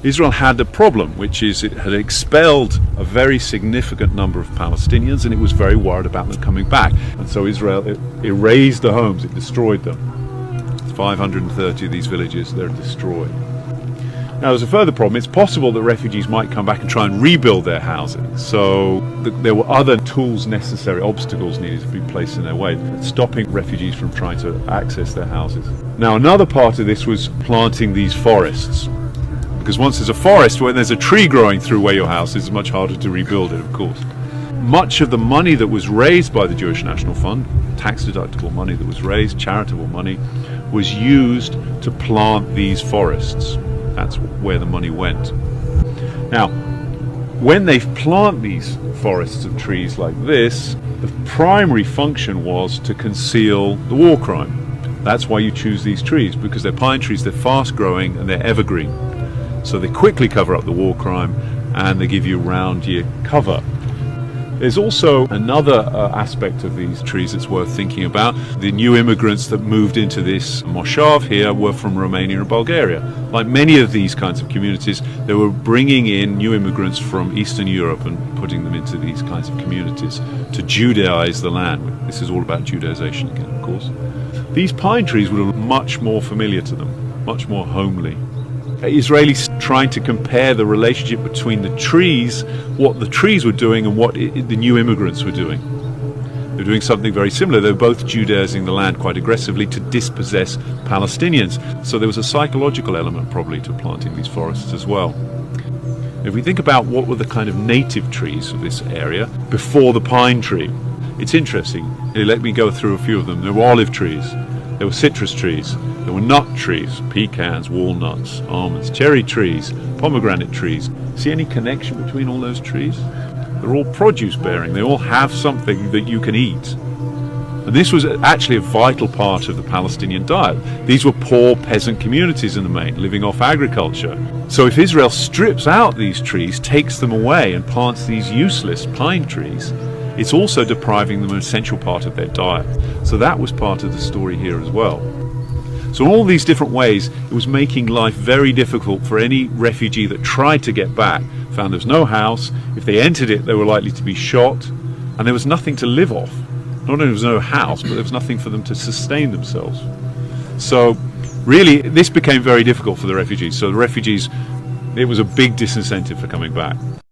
Israel had a problem, which is it had expelled a very significant number of Palestinians, and it was very worried about them coming back. And so Israel erased the homes, it destroyed them. 530 of these villages, they're destroyed. Now there's a further problem. It's possible that refugees might come back and try and rebuild their houses. So there were other tools necessary, obstacles needed to be placed in their way, stopping refugees from trying to access their houses. Now another part of this was planting these forests. Because once there's a forest, when there's a tree growing through where your house is, it's much harder to rebuild it, of course. Much of the money that was raised by the Jewish National Fund, tax-deductible money that was raised, charitable money, was used to plant these forests. That's where the money went. Now, when they plant these forests of trees like this, the primary function was to conceal the war crime. That's why you choose these trees, because they're pine trees, they're fast-growing and they're evergreen. So they quickly cover up the war crime and they give you round-year cover. There's also another aspect of these trees that's worth thinking about. The new immigrants that moved into this moshav here were from Romania and Bulgaria. Like many of these kinds of communities, they were bringing in new immigrants from Eastern Europe and putting them into these kinds of communities to Judaize the land. This is all about Judaization again, of course. These pine trees were much more familiar to them, much more homely. Israelis trying to compare the relationship between the trees, what the trees were doing and what the new immigrants were doing. They were doing something very similar. They were both Judaizing the land quite aggressively to dispossess Palestinians. So there was a psychological element probably to planting these forests as well. If we think about what were the kind of native trees of this area before the pine tree, it's interesting. Let me go through a few of them. There were olive trees. There were citrus trees, there were nut trees, pecans, walnuts, almonds, cherry trees, pomegranate trees. See any connection between all those trees? They're all produce bearing, they all have something that you can eat. And this was actually a vital part of the Palestinian diet. These were poor peasant communities in the main, living off agriculture. So if Israel strips out these trees, takes them away and plants these useless pine trees, it's also depriving them of an essential part of their diet. So that was part of the story here as well. So in all these different ways, it was making life very difficult for any refugee that tried to get back, found there was no house. If they entered it, they were likely to be shot, and there was nothing to live off. Not only was there no house, but there was nothing for them to sustain themselves. So really, this became very difficult for the refugees. So the refugees, it was a big disincentive for coming back.